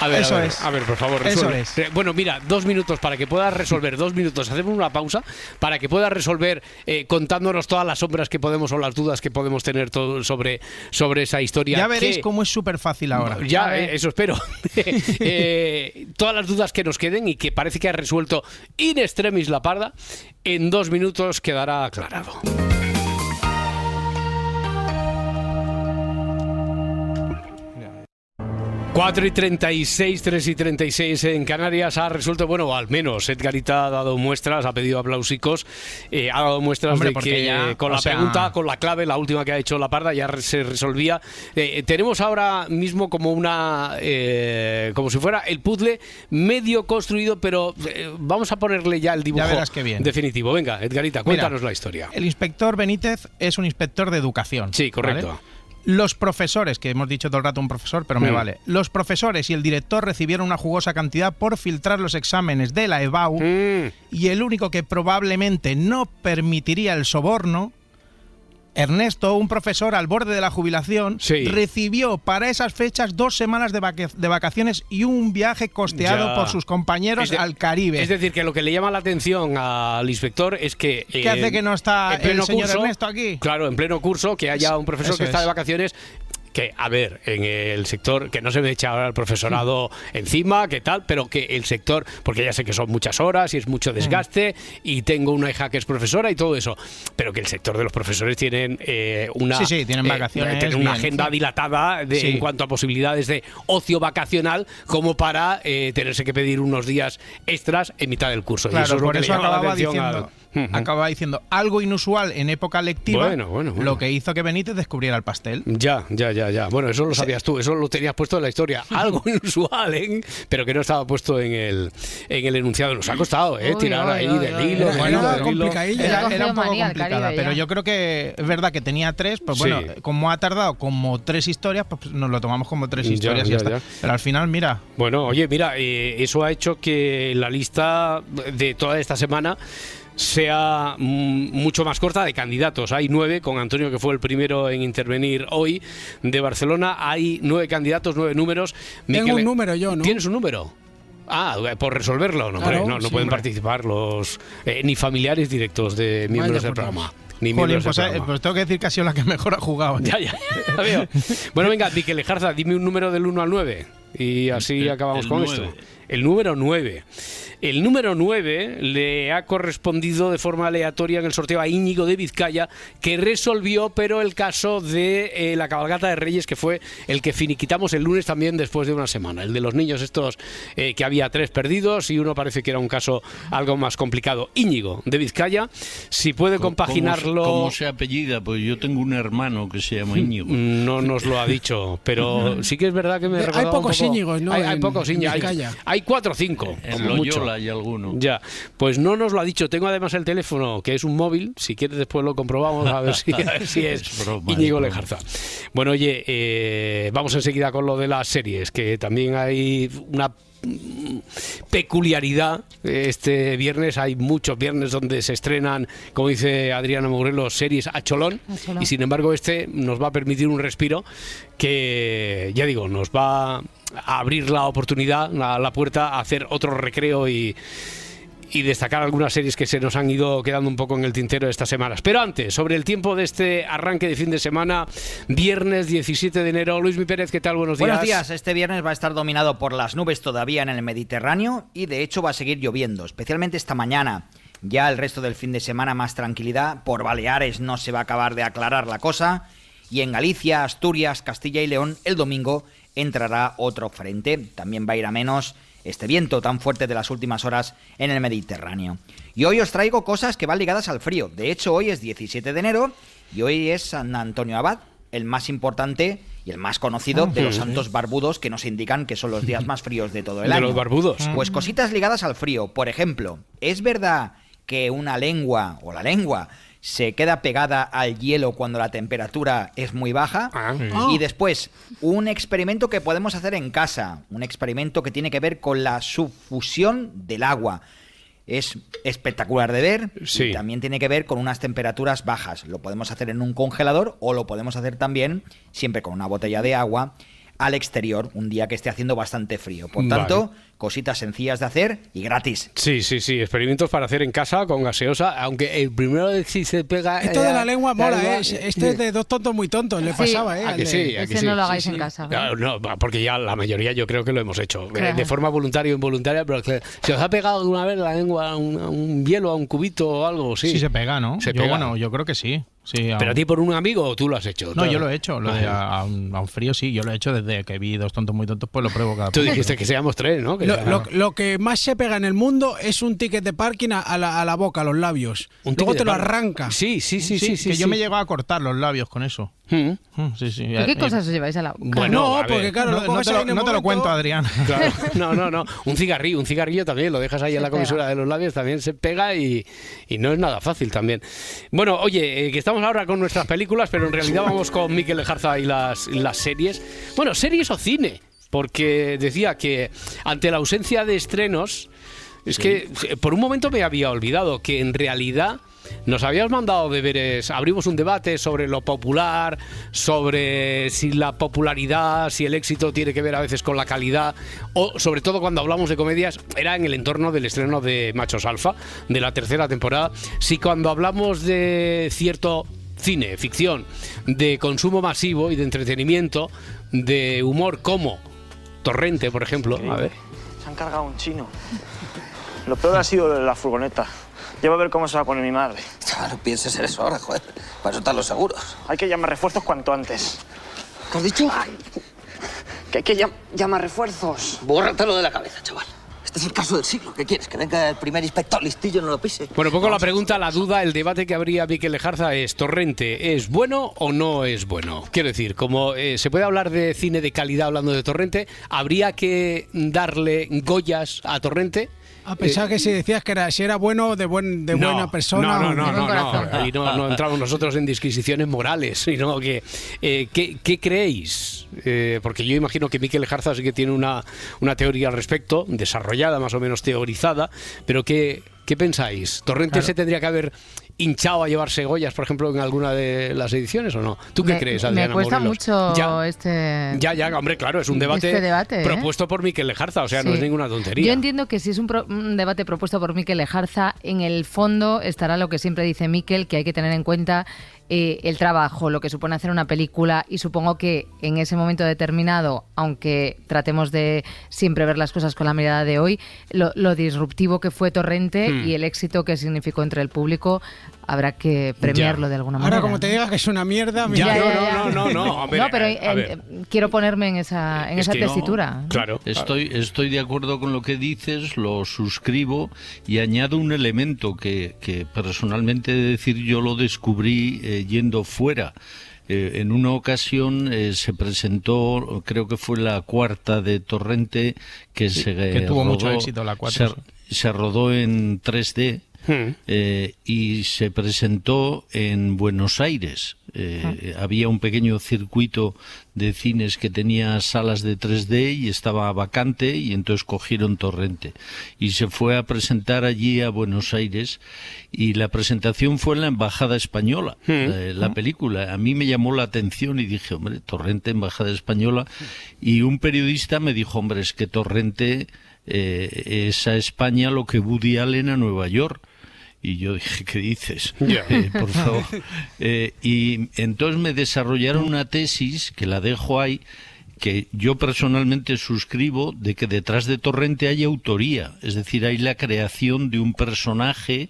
A ver, por favor, resuelve. Eso es. Bueno, mira, 2 minutos para que puedas resolver. 2 minutos, hacemos una pausa para que puedas resolver contándonos todas las sombras que podemos o las dudas que podemos tener sobre esa historia. Ya veréis cómo es súper fácil ahora. Ya, eso espero. Todas las dudas que nos queden y que parece que ha resuelto in extremis la Parda, en 2 minutos quedará aclarado. 4:36, 3:36 en Canarias. Ha resuelto, bueno, al menos Edgarita ha dado muestras, ha pedido aplausicos, ha dado muestras, hombre, de que ya, con la pregunta, con la clave, la última que ha hecho la Parda, ya se resolvía. Tenemos ahora mismo como como si fuera el puzzle medio construido, pero vamos a ponerle ya el dibujo definitivo. Venga, Edgarita, cuéntanos la historia. El inspector Benítez es un inspector de educación. Sí, correcto. ¿Vale? Los profesores, que hemos dicho todo el rato un profesor, pero me vale. Los profesores y el director recibieron una jugosa cantidad por filtrar los exámenes de la EBAU y el único que probablemente no permitiría el soborno, Ernesto, un profesor al borde de la jubilación, recibió para esas fechas 2 semanas de vacaciones y un viaje costeado por sus compañeros al Caribe. Es decir, que lo que le llama la atención al inspector es que... ¿Qué hace que no está el señor Ernesto aquí? Claro, en pleno curso, que haya un profesor que está de vacaciones... Que, a ver, en el sector, que no se me echa ahora el profesorado encima, que tal, pero que el sector, porque ya sé que son muchas horas y es mucho desgaste, y tengo una hija que es profesora y todo eso, pero que el sector de los profesores tienen tienen vacaciones, tienen una agenda dilatada en cuanto a posibilidades de ocio vacacional, como para tenerse que pedir unos días extras en mitad del curso. Claro, y eso es lo por que eso le llama la atención acababa diciendo algo inusual en época lectiva, lo que hizo que Benítez descubriera el pastel. Ya. Bueno, eso lo sabías tú, eso lo tenías puesto en la historia. Algo inusual, pero que no estaba puesto en el enunciado. Nos ha costado, tirar ahí del hilo. Era un poco complicada, pero yo creo que es verdad que tenía 3, pues bueno, como ha tardado como 3 historias, pues nos lo tomamos como 3 historias y ya está. Pero al final, mira. Bueno, oye, mira, eso ha hecho que la lista de toda esta semana sea mucho más corta de candidatos. Hay 9, con Antonio, que fue el primero en intervenir hoy, de Barcelona. Hay 9 candidatos, 9 números. Tengo un número yo, ¿no? ¿Tienes un número? Por resolverlo. No, claro, no pueden participar los ni familiares directos de miembros del programa. Pues tengo que decir que ha sido la que mejor ha jugado. Ya veo. Bueno, venga, Miquel Lejarza, dime un número del 1 al 9 y así acabamos con 9. Esto. El número 9. El número 9 le ha correspondido de forma aleatoria en el sorteo a Íñigo de Vizcaya, que resolvió, pero el caso de la cabalgata de Reyes, que fue el que finiquitamos el lunes también después de una semana. El de los niños estos, que había 3 perdidos y uno parece que era un caso algo más complicado. Íñigo de Vizcaya, si puede compaginarlo... ¿Cómo se apellida? Pues yo tengo un hermano que se llama Íñigo. No nos lo ha dicho, pero sí que es verdad que me recordaba Hay pocos Íñigos, ¿no? Hay pocos Íñigos. Hay 4 o 5. En Loyola hay alguno. Ya, pues no nos lo ha dicho. Tengo además el teléfono, que es un móvil. Si quieres después lo comprobamos a ver si es broma, Íñigo Lejarza. Bueno, oye, vamos enseguida con lo de las series, que también hay una peculiaridad. Este viernes hay muchos viernes donde se estrenan, como dice Adriana Morelos, series a cholón, y sin embargo nos va a permitir un respiro que, ya digo, nos va a abrir la oportunidad, la puerta a hacer otro recreo y destacar algunas series que se nos han ido quedando un poco en el tintero estas semanas. Pero antes, sobre el tiempo de este arranque de fin de semana, viernes 17 de enero. Luismi Pérez, ¿qué tal? Buenos días. Buenos días. Este viernes va a estar dominado por las nubes todavía en el Mediterráneo y de hecho va a seguir lloviendo, especialmente esta mañana. Ya el resto del fin de semana más tranquilidad. Por Baleares no se va a acabar de aclarar la cosa. Y en Galicia, Asturias, Castilla y León, el domingo entrará otro frente. También va a ir a menos este viento tan fuerte de las últimas horas en el Mediterráneo. Y hoy os traigo cosas que van ligadas al frío. De hecho, hoy es 17 de enero y hoy es San Antonio Abad, el más importante y el más conocido de los santos barbudos, que nos indican que son los días más fríos de todo el año. De los barbudos. Pues cositas ligadas al frío. Por ejemplo, ¿es verdad que una lengua o la lengua se queda pegada al hielo cuando la temperatura es muy baja? Y después, un experimento que podemos hacer en casa, un experimento que tiene que ver con la subfusión del agua. Es espectacular de ver, y también tiene que ver con unas temperaturas bajas. Lo podemos hacer en un congelador o lo podemos hacer también, siempre con una botella de agua, al exterior, un día que esté haciendo bastante frío. Por tanto, cositas sencillas de hacer y gratis. Sí, experimentos para hacer en casa con gaseosa, aunque el primero de si se pega... Esto de la lengua mola, Este es de dos tontos muy tontos, le pasaba, ¿A que sí? Ese no lo hagáis en casa. No, porque ya la mayoría yo creo que lo hemos hecho, de forma voluntaria o involuntaria, pero que se os ha pegado alguna vez la lengua a un hielo, a un cubito o algo, sí. Sí se pega, ¿no? Yo creo que sí. Sí, ¿Pero a ti por un amigo o tú lo has hecho? No, yo lo he hecho. Lo de a un frío sí, yo lo he hecho desde que vi Dos tontos muy tontos, pues lo pruebo cada Tú poco. dijiste que seamos 3, ¿no? Lo que más se pega en el mundo es un ticket de parking a la boca, a los labios. Luego te lo arranca. Sí. Que yo me llego a cortar los labios con eso. Sí. ¿Pero qué cosas os lleváis a la boca? Bueno, porque claro, no te lo cuento, Adrián. Claro. No. Un cigarrillo también, lo dejas ahí en la comisura de los labios, también se pega y no es nada fácil también. Bueno, oye, que estamos ahora con nuestras películas, pero en realidad vamos con Mikel Lejarza y las series. Bueno, series o cine, porque decía que ante la ausencia de estrenos, es que por un momento me había olvidado que en realidad nos habías mandado deberes, abrimos un debate sobre lo popular, sobre si la popularidad, si el éxito tiene que ver a veces con la calidad, o sobre todo cuando hablamos de comedias, era en el entorno del estreno de Machos Alfa, de la 3ª temporada. Si cuando hablamos de cierto cine, ficción, de consumo masivo y de entretenimiento, de humor como Torrente, por ejemplo, a ver. Se han cargado un chino. Lo peor ha sido la furgoneta. Ya va a ver cómo se va a poner mi madre. No pienses en eso ahora, joder. Para eso están los seguros. Hay que llamar refuerzos cuanto antes. ¿Qué has dicho? Que hay que llamar refuerzos. Bórratelo de la cabeza, chaval. Este es el caso del siglo. ¿Qué quieres? ¿Que venga el primer inspector listillo y no lo pise? Bueno, un poco la pregunta, la duda, el debate que habría Mikel Lejarza es: ¿Torrente es bueno o no es bueno? Quiero decir, como se puede hablar de cine de calidad hablando de Torrente, ¿habría que darle Goyas a Torrente? A pesar que si decías que si era bueno, de buena persona. No. Y no entramos nosotros en disquisiciones morales, sino que ¿qué creéis? Porque yo imagino que Mikel Lejarza sí que tiene una teoría al respecto, desarrollada, más o menos teorizada, pero ¿qué pensáis? ¿Torrente se tendría que haber hinchado a llevarse Goyas, por ejemplo, en alguna de las ediciones o no? ¿Tú qué crees, Adriana? Me cuesta Morelos? mucho Ya, hombre, claro, es un debate, propuesto por Mikel Lejarza, o sea, no es ninguna tontería. Yo entiendo que si es un debate propuesto por Mikel Lejarza, en el fondo estará lo que siempre dice Mikel, que hay que tener en cuenta el trabajo, lo que supone hacer una película, y supongo que en ese momento determinado, aunque tratemos de siempre ver las cosas con la mirada de hoy, lo disruptivo que fue Torrente y el éxito que significó entre el público, habrá que premiarlo de alguna manera. Ahora, como te digas que es una mierda... No. Pero quiero ponerme en esa tesitura. Claro. Estoy de acuerdo con lo que dices, lo suscribo y añado un elemento que personalmente, decir, yo lo descubrí yendo fuera. En una ocasión se presentó, creo que fue la 4ª de Torrente, que tuvo mucho éxito la 4. Se rodó en 3D. Y se presentó en Buenos Aires. Había un pequeño circuito de cines que tenía salas de 3D y estaba vacante, y entonces cogieron Torrente y se fue a presentar allí a Buenos Aires, y la presentación fue en la Embajada Española. La película a mí me llamó la atención y dije, hombre, Torrente, Embajada Española, y un periodista me dijo, hombre, es que Torrente es a España lo que Woody Allen a Nueva York. Y yo dije, ¿qué dices? Por favor. Y entonces me desarrollaron una tesis, que la dejo ahí, que yo personalmente suscribo, de que detrás de Torrente hay autoría. Es decir, hay la creación de un personaje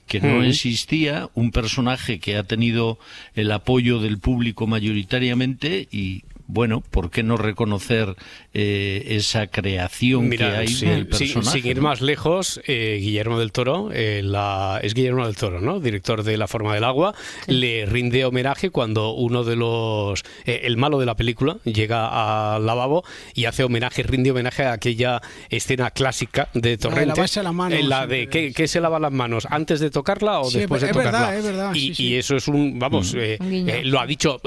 que no existía, un personaje que ha tenido el apoyo del público mayoritariamente, y bueno, ¿por qué no reconocer esa creación que hay del personaje? Sin ir más lejos, Guillermo del Toro, es Guillermo del Toro, ¿no? Director de La forma del agua, le rinde homenaje cuando uno de los... el malo de la película llega al lavabo y rinde homenaje a aquella escena clásica de Torrente. Lavarse las manos. En la de ¿qué se lava las manos? ¿Antes de tocarla o después de tocarla? Es verdad. Y eso es un... Vamos, lo ha dicho,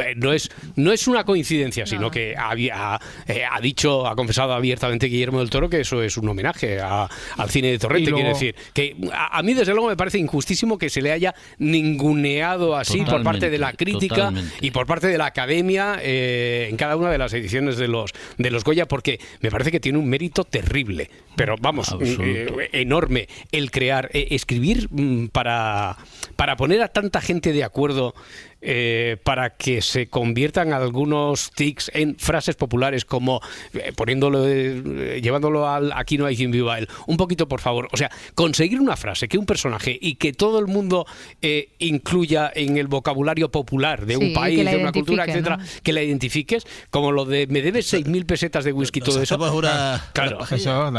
no es una coincidencia, sino que ha confesado abiertamente Guillermo del Toro que eso es un homenaje al cine de Torrente. Quiere decir que a mí desde luego me parece injustísimo que se le haya ninguneado así por parte de la crítica y por parte de la academia en cada una de las ediciones de los Goya, porque me parece que tiene un mérito terrible, pero vamos, enorme, el escribir para poner a tanta gente de acuerdo para que se conviertan algunos tics en frases populares, como llevándolo al Aquí no hay quien viva él? Un poquito, por favor. O sea, conseguir una frase, que un personaje y que todo el mundo incluya en el vocabulario popular de un país, de una cultura, etcétera, ¿no? Que la identifiques, como lo de me debes 6.000 pesetas de whisky, todo eso. Claro,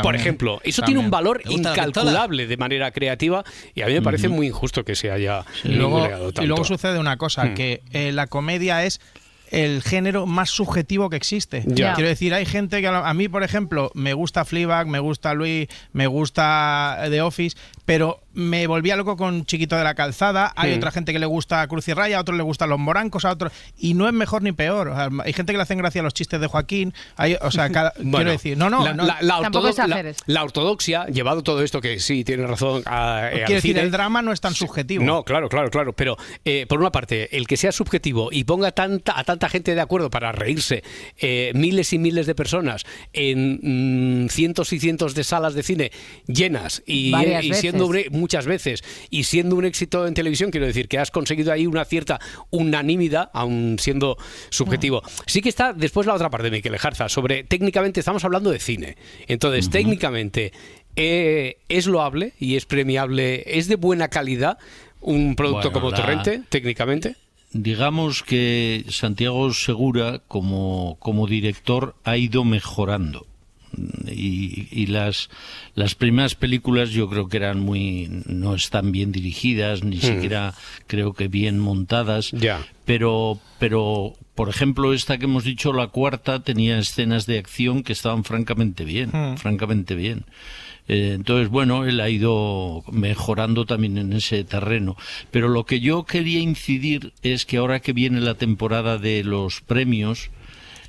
por ejemplo, eso tiene un valor incalculable de manera creativa, y a mí me parece muy injusto que se haya ninguneado tanto. Y luego sucede una cosa, que la comedia es el género más subjetivo que existe. Quiero decir, hay gente que a mí, por ejemplo, me gusta Fleabag, me gusta Louis, me gusta The Office, pero me volvía loco con Chiquito de la Calzada. Hay otra gente que le gusta Cruz y Raya, a otros le gustan Los Morancos, a otros, y no es mejor ni peor. O sea, hay gente que le hacen gracia a los chistes de Joaquín. Quiero decir, la ortodoxia, llevado todo esto, que sí, tiene razón. Quiero decir, el drama no es tan subjetivo. No, claro. Pero por una parte, el que sea subjetivo y ponga a tanta gente de acuerdo para reírse, miles y miles de personas en cientos y cientos de salas de cine llenas y siendo muchas veces, y siendo un éxito en televisión, quiero decir que has conseguido ahí una cierta unanimidad, aun siendo subjetivo. Sí que está después la otra parte de Miquel Ejarza, sobre técnicamente, estamos hablando de cine, entonces técnicamente es loable y es premiable, es de buena calidad un producto como Torrente, técnicamente. Digamos que Santiago Segura como director ha ido mejorando. Y las primeras películas yo creo que no están bien dirigidas, ni siquiera creo que bien montadas, pero por ejemplo esta que hemos dicho, la cuarta, tenía escenas de acción que estaban francamente bien. Entonces, bueno, él ha ido mejorando también en ese terreno. Pero lo que yo quería incidir es que ahora que viene la temporada de los premios,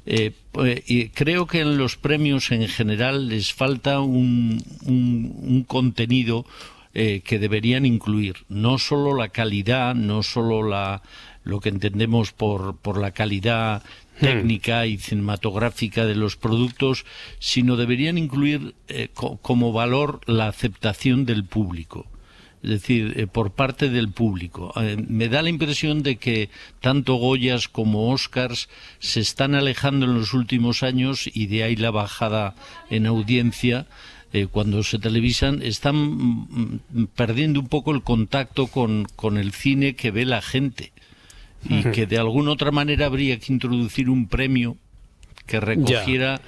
y creo que en los premios en general les falta un contenido que deberían incluir. No solo la calidad, no solo lo que entendemos por la calidad técnica y cinematográfica de los productos, sino deberían incluir como valor la aceptación del público. Es decir, por parte del público. Me da la impresión de que tanto Goyas como Oscars se están alejando en los últimos años, y de ahí la bajada en audiencia. Cuando se televisan, están perdiendo un poco el contacto con el cine que ve la gente, y que de alguna otra manera habría que introducir un premio que recogiera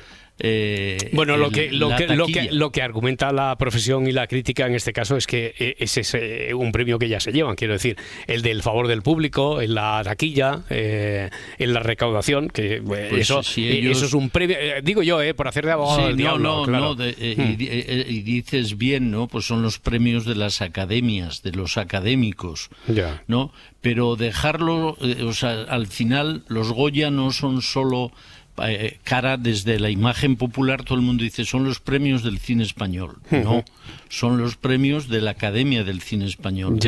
bueno, lo que argumenta la profesión y la crítica en este caso es que ese es un premio que ya se llevan, quiero decir, el del favor del público, en la taquilla, en la recaudación, que eso es un premio, digo yo, por hacer de abogado del diablo. Y dices bien, ¿no? Pues son los premios de las academias, de los académicos, ¿no? Pero dejarlo, o sea, al final los Goya no son solo cara desde la imagen popular. Todo el mundo dice son los premios del cine español. No, son los premios de la Academia del Cine Español.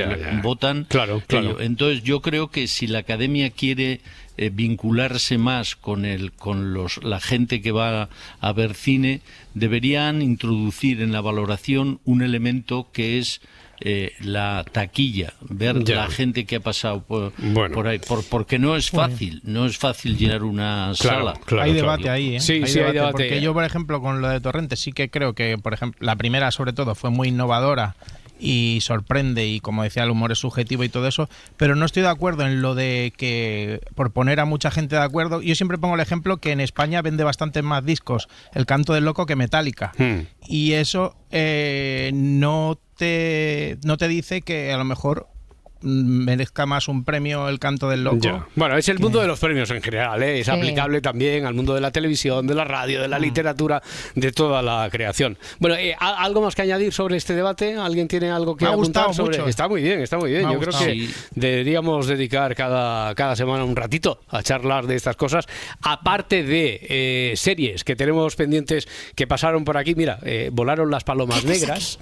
Votan. Claro. Entonces yo creo que si la Academia quiere vincularse más con la gente que va a ver cine, deberían introducir en la valoración un elemento que es la taquilla, ver la gente que ha pasado por ahí, porque no es fácil, llenar una sala. Hay debate ahí, ¿eh? Sí, hay debate. Porque yo, por ejemplo, con lo de Torrente sí que creo que, por ejemplo, la primera sobre todo fue muy innovadora y sorprende, y como decía, el humor es subjetivo y todo eso, pero no estoy de acuerdo en lo de que, por poner a mucha gente de acuerdo, yo siempre pongo el ejemplo que en España vende bastantes más discos El Canto del Loco que Metallica, y eso no te dice que a lo mejor merezca más un premio El Canto del Loco. Bueno, es el mundo de los premios en general, es aplicable también al mundo de la televisión, de la radio, de la literatura, de toda la creación. Bueno, ¿algo más que añadir sobre este debate? ¿Alguien tiene algo que apuntar sobre? Mucho. Está muy bien. Yo creo que deberíamos dedicar cada semana un ratito a charlar de estas cosas, aparte de series que tenemos pendientes que pasaron por aquí. Mira, volaron las palomas negras.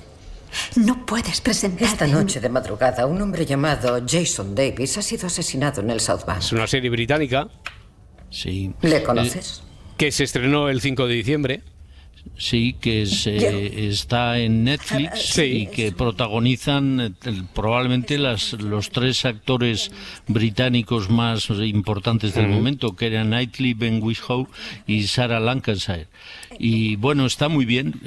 No puedes presentar. Esta noche de madrugada, un hombre llamado Jason Davis ha sido asesinado en el South Bank. Es una serie británica. Sí. ¿Le conoces? Que se estrenó el 5 de diciembre. Sí, que está en Netflix y que protagonizan probablemente los 3 actores británicos más importantes del momento, que eran Knightley, Ben Whishaw y Sarah Lancashire. Y bueno, está muy bien.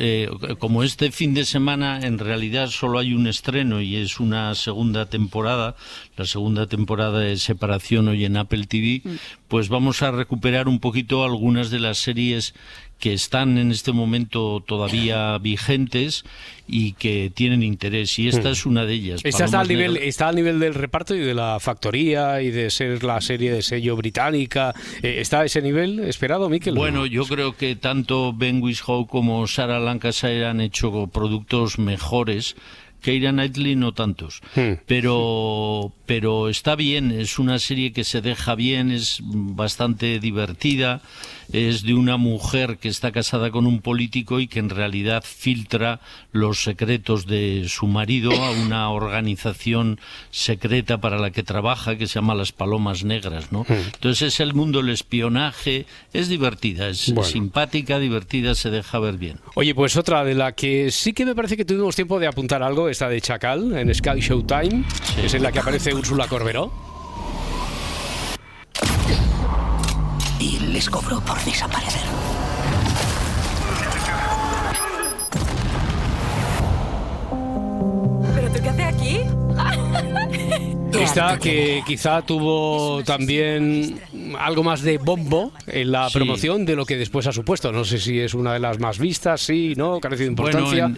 Como este fin de semana en realidad solo hay un estreno y es una segunda temporada, la segunda temporada de Separación hoy en Apple TV, pues vamos a recuperar un poquito algunas de las series que están en este momento todavía vigentes y que tienen interés, y esta es una de ellas. Está al nivel del reparto y de la factoría y de ser la serie de sello británica. ¿Está a ese nivel esperado, Mikel? Bueno, yo creo que tanto Ben Whishaw como Sarah Lancashire han hecho productos mejores. Keira Knightley no tantos, pero está bien, es una serie que se deja bien, es bastante divertida, es de una mujer que está casada con un político y que en realidad filtra los secretos de su marido a una organización secreta para la que trabaja, que se llama Las Palomas Negras, ¿no? Entonces es el mundo del espionaje, es divertida, es simpática, divertida, se deja ver bien. Oye, pues otra de la que sí que me parece que tuvimos tiempo de apuntar algo, esta de Chacal, en Sky Showtime, es en la que aparece Úrsula Corberó. Y les cobró por desaparecer. ¿Pero tú qué haces aquí? Esta que quizá tuvo también algo más de bombo en la promoción de lo que después ha supuesto. No sé si es una de las más vistas, sí, no, carece de importancia.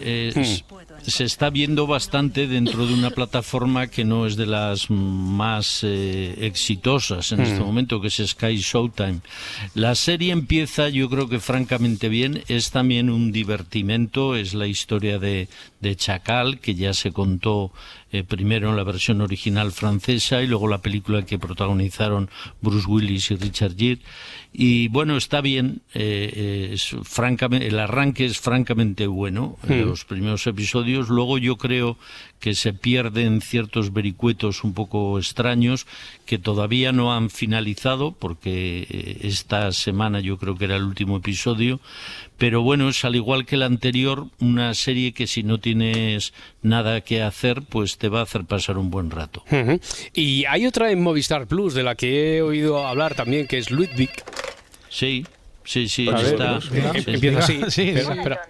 Bueno, se está viendo bastante dentro de una plataforma que no es de las más exitosas en este momento, que es Sky Showtime. La serie empieza, yo creo que francamente bien, es también un divertimento, es la historia de Chacal, que ya se contó primero en la versión original francesa y luego la película que protagonizaron Bruce Willis y Richard Gere. Y bueno, está bien, francamente, el arranque es francamente bueno, los primeros episodios. Luego yo creo que se pierden ciertos vericuetos un poco extraños que todavía no han finalizado, porque esta semana yo creo que era el último episodio. Pero bueno, es al igual que la anterior, una serie que si no tienes nada que hacer, pues te va a hacer pasar un buen rato. Y hay otra en Movistar Plus de la que he oído hablar también, que es Ludwig. Sí, está. Empieza así. Espera.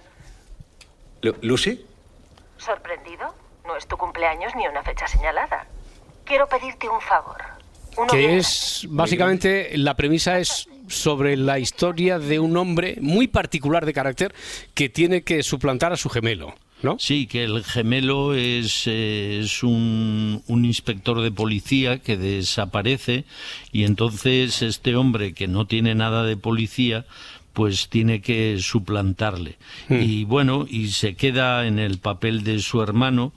¿Lucy? ¿Sorprendido? No es tu cumpleaños ni una fecha señalada. Quiero pedirte un favor. Que es, básicamente, la premisa es sobre la historia de un hombre muy particular de carácter que tiene que suplantar a su gemelo, ¿no? Sí, que el gemelo es un inspector de policía que desaparece, y entonces este hombre, que no tiene nada de policía, pues tiene que suplantarle. Y bueno, y se queda en el papel de su hermano,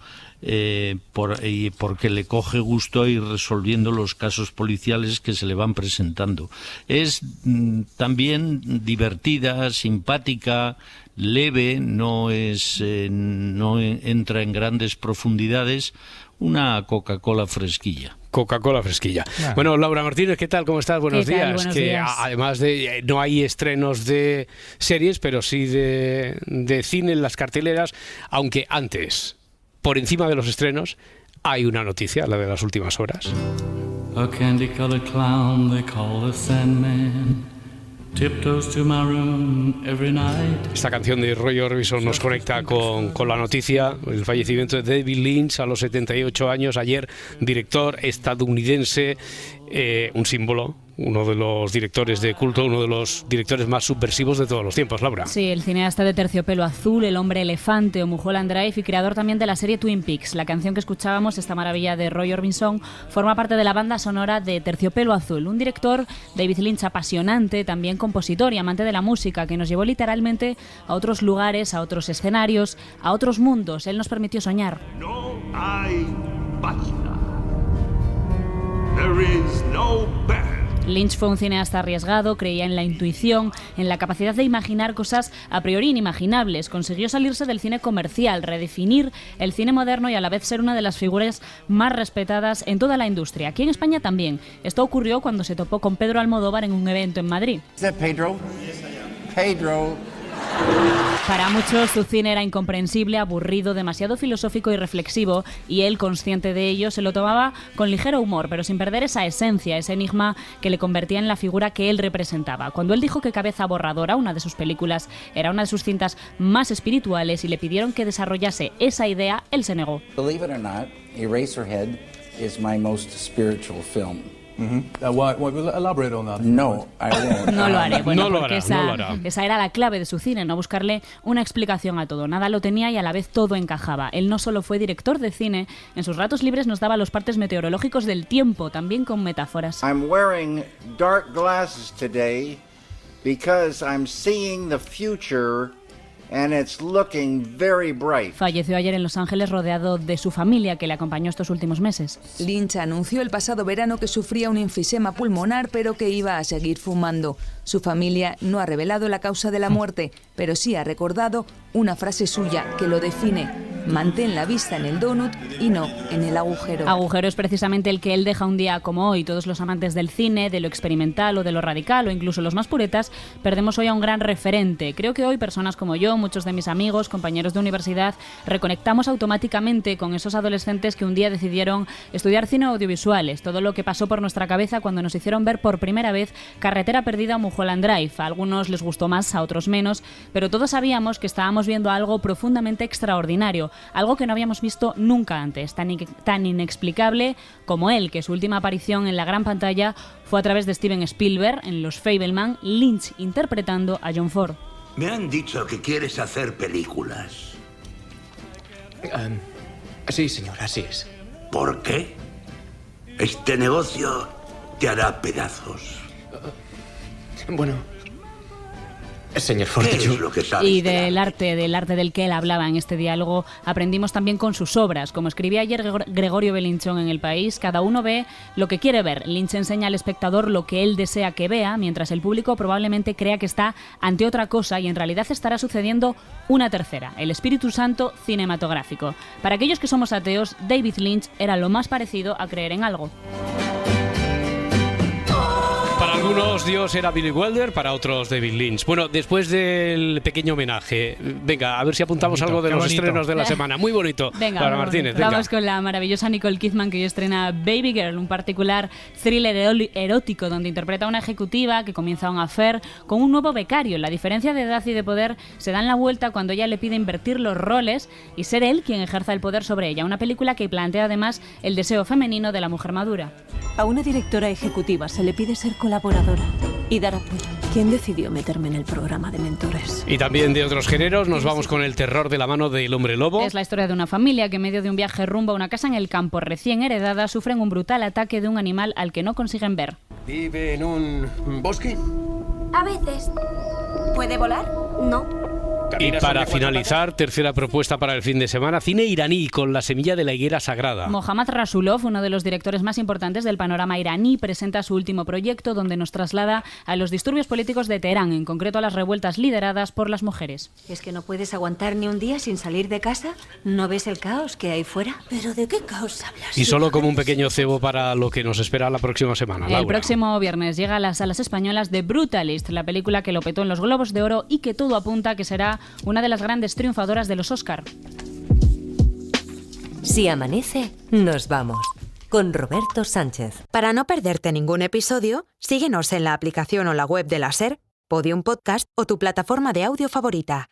porque le coge gusto a ir resolviendo los casos policiales que se le van presentando. Es también divertida, simpática, leve, no entra en grandes profundidades, una Coca-Cola fresquilla. Coca-Cola fresquilla. Claro. Bueno, Laura Martínez, ¿qué tal? ¿Cómo estás? Buenos días. Buenos días. Además de no hay estrenos de series, pero sí de cine en las carteleras, aunque antes, por encima de los estrenos, hay una noticia, la de las últimas horas. A candy-colored clown they call the Sandman tiptoes to my room every night. Esta canción de Roy Orbison nos conecta con la noticia, el fallecimiento de David Lynch a los 78 años, ayer, director estadounidense, un símbolo, uno de los directores de culto, uno de los directores más subversivos de todos los tiempos, Laura. Sí, el cineasta de Terciopelo Azul, El hombre elefante o Mulholland Drive, y creador también de la serie Twin Peaks. La canción que escuchábamos, esta maravilla de Roy Orbison, forma parte de la banda sonora de Terciopelo Azul. Un director, David Lynch, apasionante, también compositor y amante de la música, que nos llevó literalmente a otros lugares, a otros escenarios, a otros mundos. Él nos permitió soñar. No hay basta. There is no better. Lynch fue un cineasta arriesgado, creía en la intuición, en la capacidad de imaginar cosas a priori inimaginables. Consiguió salirse del cine comercial, redefinir el cine moderno y a la vez ser una de las figuras más respetadas en toda la industria. Aquí en España también. Esto ocurrió cuando se topó con Pedro Almodóvar en un evento en Madrid. ¿Es Pedro? Pedro. Para muchos su cine era incomprensible, aburrido, demasiado filosófico y reflexivo, y él, consciente de ello, se lo tomaba con ligero humor, pero sin perder esa esencia, ese enigma que le convertía en la figura que él representaba. Cuando él dijo que Cabeza Borradora, una de sus películas, era una de sus cintas más espirituales y le pidieron que desarrollase esa idea, él se negó. Believe it or not, Eraserhead is my most spiritual film. Elaborate on that. No, I won't. No lo haré, bueno, No lo porque hará. esa era la clave de su cine, no buscarle una explicación a todo. Nada lo tenía y a la vez todo encajaba. Él no solo fue director de cine, en sus ratos libres nos daba los partes meteorológicos del tiempo, también con metáforas. I'm wearing dark glasses today because I'm seeing the future and it's looking very bright. Falleció ayer en Los Ángeles rodeado de su familia que le acompañó estos últimos meses. Lynch anunció el pasado verano que sufría un enfisema pulmonar, pero que iba a seguir fumando. Su familia no ha revelado la causa de la muerte, pero sí ha recordado una frase suya que lo define: mantén la vista en el donut y no en el agujero. Agujero es precisamente el que él deja un día como hoy. Todos los amantes del cine, de lo experimental o de lo radical, o incluso los más puretas, perdemos hoy a un gran referente. Creo que hoy personas como yo, muchos de mis amigos, compañeros de universidad, reconectamos automáticamente con esos adolescentes que un día decidieron estudiar cine audiovisuales. Todo lo que pasó por nuestra cabeza cuando nos hicieron ver por primera vez Carretera Perdida o Mulholland Drive. A algunos les gustó más, a otros menos, pero todos sabíamos que estábamos viendo algo profundamente extraordinario, algo que no habíamos visto nunca antes, tan inexplicable como él, que su última aparición en la gran pantalla fue a través de Steven Spielberg en Los Fabelman, Lynch interpretando a John Ford. Me han dicho que quieres hacer películas. Sí, señor, así es. ¿Por qué? Este negocio te hará pedazos. Bueno, señor Ford, ¿qué es lo que sabes? Y del arte del que él hablaba en este diálogo, aprendimos también con sus obras. Como escribía ayer Gregorio Belinchón en El País, cada uno ve lo que quiere ver. Lynch enseña al espectador lo que él desea que vea, mientras el público probablemente crea que está ante otra cosa y en realidad estará sucediendo una tercera, el Espíritu Santo cinematográfico. Para aquellos que somos ateos, David Lynch era lo más parecido a creer en algo. Para algunos Dios era Billy Wilder, para otros David Lynch. Bueno, después del pequeño homenaje, venga, a ver si apuntamos algo de los estrenos de la semana. Muy bonito. Venga, para Martínez. Venga. Vamos con la maravillosa Nicole Kidman, que hoy estrena Baby Girl, un particular thriller erótico donde interpreta a una ejecutiva que comienza un affair con un nuevo becario. La diferencia de edad y de poder se dan la vuelta cuando ella le pide invertir los roles y ser él quien ejerza el poder sobre ella. Una película que plantea además el deseo femenino de la mujer madura. A una directora ejecutiva se le pide ser colaboradora y dar apoyo. ¿Quién decidió meterme en el programa de mentores? Y también de otros géneros nos vamos con El terror de la mano del hombre lobo. Es la historia de una familia que en medio de un viaje rumbo a una casa en el campo recién heredada sufren un brutal ataque de un animal al que no consiguen ver. ¿Vive en un bosque? A veces. ¿Puede volar? No. Y para finalizar, tercera propuesta para el fin de semana, cine iraní con La semilla de la higuera sagrada. Mohammad Rasulov, uno de los directores más importantes del panorama iraní, presenta su último proyecto donde nos traslada a los disturbios políticos de Teherán, en concreto a las revueltas lideradas por las mujeres. ¿Es que no puedes aguantar ni un día sin salir de casa? ¿No ves el caos que hay fuera? ¿Pero de qué caos hablas? Y solo como un pequeño cebo para lo que nos espera la próxima semana, Laura. El próximo viernes llega a las salas españolas The Brutalist, la película que lo petó en los Globos de Oro y que todo apunta a que será una de las grandes triunfadoras de los Oscar. Si amanece, nos vamos. Con Roberto Sánchez. Para no perderte ningún episodio, síguenos en la aplicación o la web de la SER, Podium Podcast o tu plataforma de audio favorita.